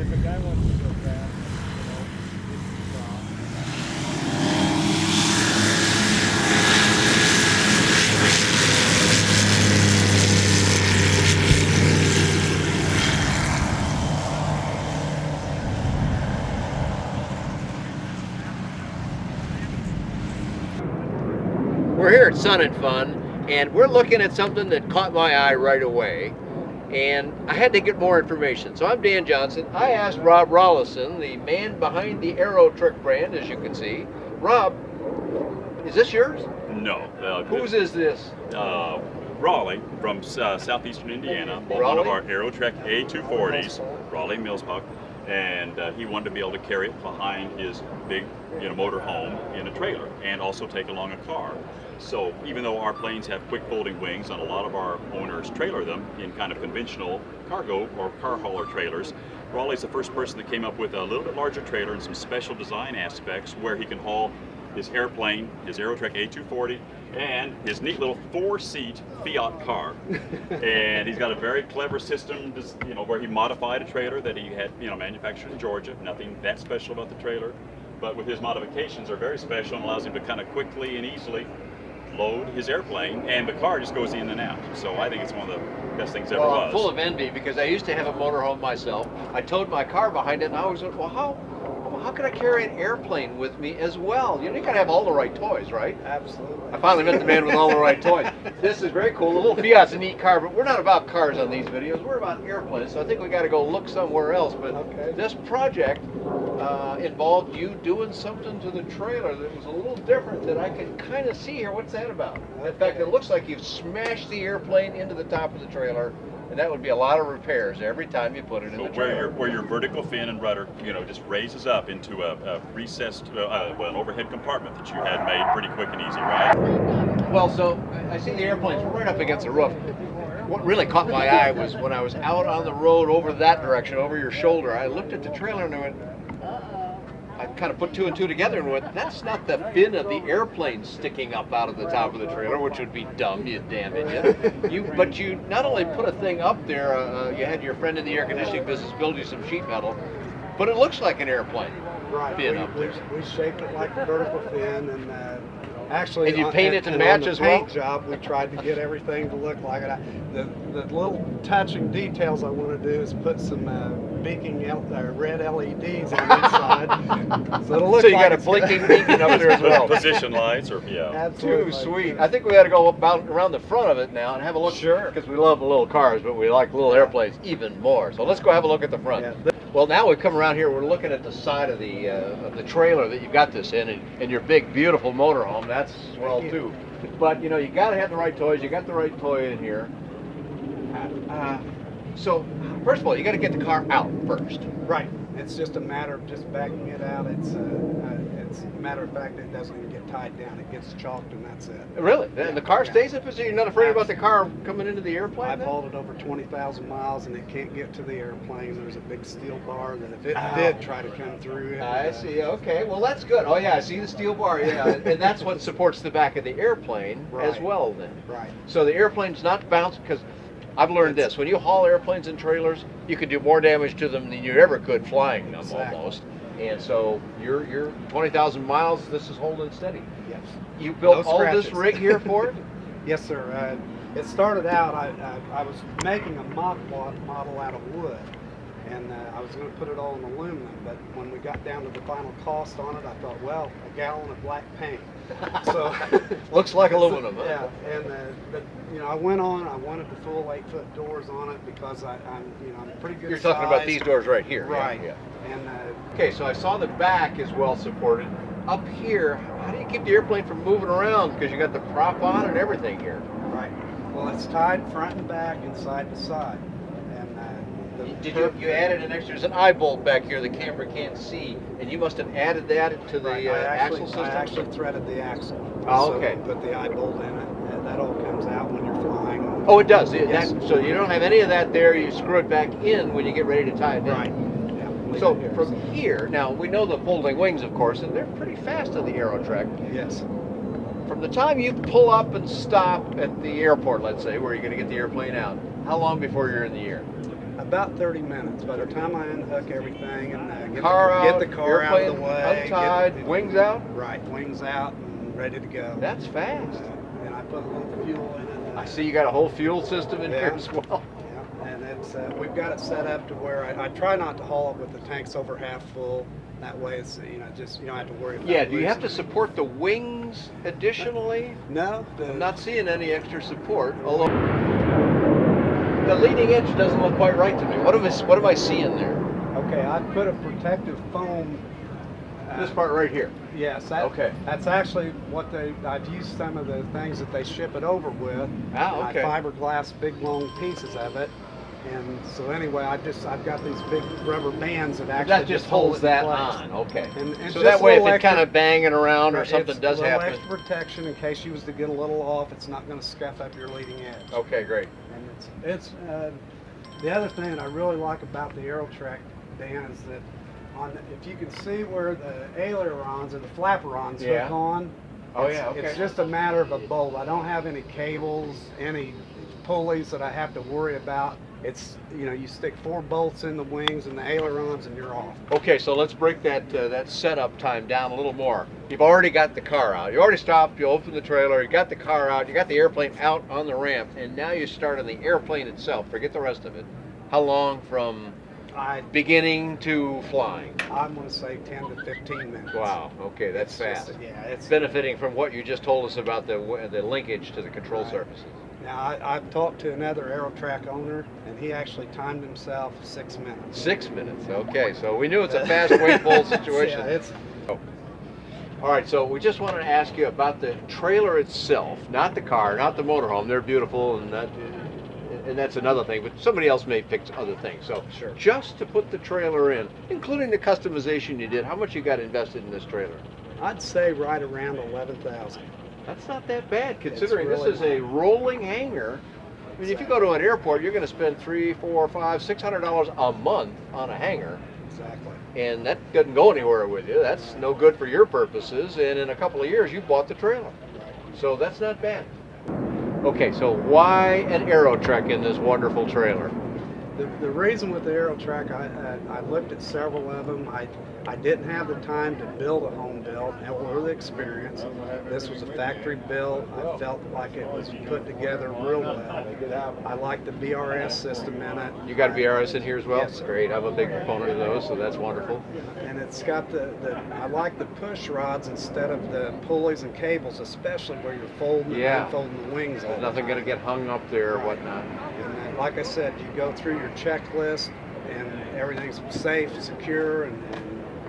if a guy wants to go fast, this We're here at Sun and Fun, and we're looking at something that caught my eye right away, and I had to get more information. So I'm Dan Johnson. I asked Rob Rollison, the man behind the Aero Trek brand, as you can see. Rob, is this yours? No. Whose is this? Rolla from southeastern Indiana, bought one of our Aerotrek A240s, Rolla Millspaugh, and he wanted to be able to carry it behind his big motorhome in a trailer and also take along a car. So even though our planes have quick folding wings, and a lot of our owners trailer them in kind of conventional cargo or car hauler trailers, Rolla's the first person that came up with a little bit larger trailer and some special design aspects where he can haul his airplane, his Aerotrek A240, and his neat little 4-seat Fiat car. And he's got a very clever system, where he modified a trailer that he had, manufactured in Georgia. Nothing that special about the trailer, but with his modifications are very special and allows him to kind of quickly and easily load his airplane, and the car just goes in and out. So I think it's one of the best things ever was. I'm full of envy because I used to have a motorhome myself. I towed my car behind it, and I always went, well, how can I carry an airplane with me as well? You gotta have all the right toys, right? Absolutely. I finally met the man with all the right toys. This is very cool. The little Fiat's a neat car, but we're not about cars on these videos. We're about airplanes, so I think we gotta go look somewhere else. But this project involved you doing something to the trailer that was a little different that I can kind of see here. What's that about? In fact, it looks like you've smashed the airplane into the top of the trailer, and that would be a lot of repairs every time you put it in the trailer. Where your vertical fin and rudder, just raises up into a recessed, an overhead compartment that you had made pretty quick and easy, right? Well, so I see the airplane's right up against the roof. What really caught my eye was when I was out on the road over that direction, over your shoulder, I looked at the trailer and I went, I kind of put two and two together and went, that's not the fin of the airplane sticking up out of the top of the trailer, which would be dumb, you damn idiot. But you not only put a thing up there, you had your friend in the air conditioning business build you some sheet metal, but it looks like an airplane fin up there. We shaped it like a vertical fin, and actually, and you paint it to match as well? On the paint job, we tried to get everything to look like it. The little touching details I want to do is put some beaking red LEDs on the inside. So it'll look so you like got a blinking beacon up there as well. Position lights, or Absolutely. Too sweet. I think we got to go about around the front of it now and have a look. Sure. Because we love little cars, but we like little airplanes even more. So let's go have a look at the front. Yeah. Well, now we've come around here. We're looking at the side of the trailer that you've got this in, and your big, beautiful motorhome. That's swell too. But you got to have the right toys. You got the right toy in here. So first of all, you got to get the car out first. Right. It's just a matter of just backing it out. It's a matter of fact, it doesn't even get tied down. It gets chalked, and that's it. Really? And the car stays in position? You're not afraid about the car coming into the airplane? I've hauled it over 20,000 miles, and it can't get to the airplane. There's a big steel bar that if it did try to come through. I see. Okay. Well, that's good. Oh, yeah. I see the steel bar. Yeah. And that's what supports the back of the airplane as well, then. Right. So the airplane's not bounced, because I've learned this. When you haul airplanes and trailers, you can do more damage to them than you ever could flying them, almost. And so you're 20,000 miles, this is holding steady. Yes. You built No all scratches. this rig here for it? Yes, sir. It started out, I was making a mock model out of wood, and I was going to put it all in aluminum, but when we got down to the final cost on it, I thought, well, a gallon of black paint. So looks like aluminum, huh? Yeah, and I went on. I wanted the full 8-foot doors on it because I'm pretty good. You're talking about these doors right here, right? Yeah. And okay, so I saw the back is well supported. Up here, how do you keep the airplane from moving around? Because you got the prop on and everything here. Right. Well, it's tied front and back and side to side. Did you added an extra? There's an eye bolt back here the camera can't see, and you must have added that to the axle system. I actually threaded the axle. Oh, okay. So put the eye bolt in it, and that all comes out when you're flying. Oh, it does. Yes. So you don't have any of that there. You screw it back in when you get ready to tie it down. Right. Yeah. So from here, now we know the folding wings, of course, and they're pretty fast on the Aerotrek. Yes. From the time you pull up and stop at the airport, let's say, where you're going to get the airplane out, how long before you're in the air? About 30 minutes. By the time I unhook everything and get the car out of airplane the way, untied, wings out. Right, wings out and ready to go. That's fast. And I put a little fuel in it. I see you got a whole fuel system in here as well. Yeah, and it's we've got it set up to where I try not to haul it with the tanks over half full. That way, it's just you don't have to worry about. Yeah. Do you have to losing it. support the wings additionally? No, I'm not seeing any extra support. Although the leading edge doesn't look quite right to me. What am I seeing there? Okay, I put a protective foam. This part right here. Yes. Okay. That's actually what I've used some of the things that they ship it over with. Ah, okay. I fiberglass big long pieces of it, and so anyway, I've got these big rubber bands that actually That just holds hold it in that place. on. Okay. And So just that way, a if little it kind of extra- banging around or Right, something it's does a little happen. extra protection in case you was to get a little off. It's not going to scuff up your leading edge. Okay, great. And it's the other thing that I really like about the Aerotrek, Dan, is that if you can see where the ailerons or the flaperons Yeah. hook on. Oh, it's, yeah, okay. It's just a matter of a bolt. I don't have any cables, any pulleys that I have to worry about. It's you stick 4 bolts in the wings and the ailerons and you're off. Okay, so let's break that setup time down a little more. You've already got the car out. You already stopped. You opened the trailer. You got the car out. You got the airplane out on the ramp, and now you start on the airplane itself. Forget the rest of it. How long from beginning to flying? I'm going to say 10 to 15 minutes. Wow. Okay, that's It's fast. just- it's Benefiting from what you just told us about the linkage to the control Right. surfaces. Now, I've talked to another Aerotrek owner, and he actually timed himself 6 minutes. 6 minutes. Okay, so we knew it's a fast, full situation. Yeah, it's All right, so we just wanted to ask you about the trailer itself, not the car, not the motorhome. They're beautiful, and that's another thing. But somebody else may pick other things. So Sure. just to put the trailer in, including the customization you did, how much you got invested in this trailer? I'd say right around 11,000. That's not that bad, considering really this is a rolling hangar. I mean, if you go to an airport, you're going to spend $300, $400, $500, $600 a month on a hangar. Exactly. And that doesn't go anywhere with you. That's no good for your purposes. And in a couple of years, you bought the trailer. So that's not bad. Okay, so why an Aerotrek in this wonderful trailer? The reason with the Aerotrek, I looked at several of them. I didn't have the time to build a home build or the experience. This was a factory build. I felt like it was put together real well. I like the BRS system in it. You got a BRS in here as well? Yes, sir. Great. I'm a big proponent of those, so that's wonderful. And it's got I like the push rods instead of the pulleys and cables, especially where you're folding and unfolding the wings. There's nothing going to get hung up there or whatnot. And then, like I said, you go through your checklist and everything's safe, secure, and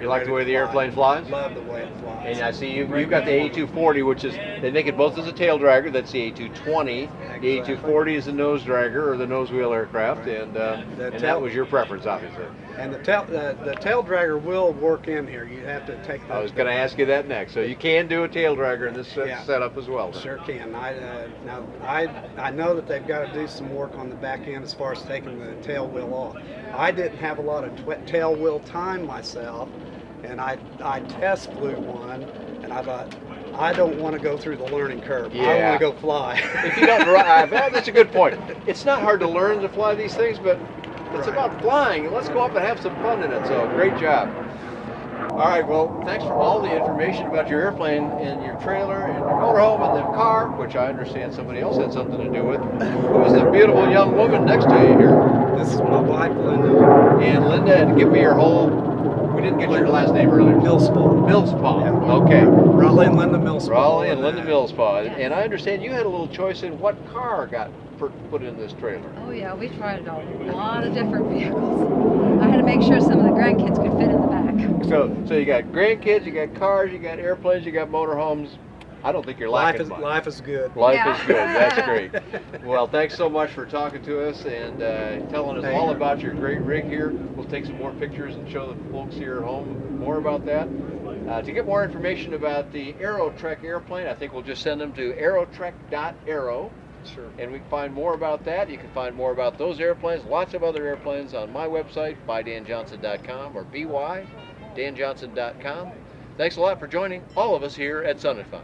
You like the way the fly. airplane flies? Love the way it flies. And I see you've got the A240, which is, they make it both as a tail dragger, that's the A220. The A240 is the nose dragger or the nose wheel aircraft, and that was your preference, obviously. And the tail dragger will work in here. You have to take that. I was going to ask you that next. So you can do a tail dragger in this setup as well. Then. Sure can. I know that they've got to do some work on the back end as far as taking the tail wheel off. I didn't have a lot of tail wheel time myself, and I test flew one, and I thought, I don't want to go through the learning curve. Yeah. I want to go fly. If you don't drive, that's a good point. It's not hard to learn to fly these things, but it's about flying. Let's go up and have some fun in it. So great job. All right, well, thanks for all the information about your airplane and your trailer and your motorhome and the car, which I understand somebody else had something to do with. Who is the beautiful young woman next to you here? This is my wife, Linda. And Linda, and give me your we didn't get your last name earlier. Millspaugh. Millspaugh. Yeah. Okay. Rolla and Linda Millspaugh. Rolla and Linda Millspaugh. And I understand you had a little choice in what car got put in this trailer. Oh yeah, we tried a lot of different vehicles. I had to make sure some of the grandkids could fit in the back. So you got grandkids, you got cars, you got airplanes, you got motorhomes. I don't think you're lacking much. Life is good. Life is good. That's great. Well, thanks so much for talking to us and telling us all about your great rig here. We'll take some more pictures and show the folks here at home more about that. To get more information about the Aerotrek airplane, I think we'll just send them to aerotrek.aero. Sure. And we can find more about that. You can find more about those airplanes, lots of other airplanes on my website, bydanjohnson.com or bydanjohnson.com. Thanks a lot for joining all of us here at Sun and Fun.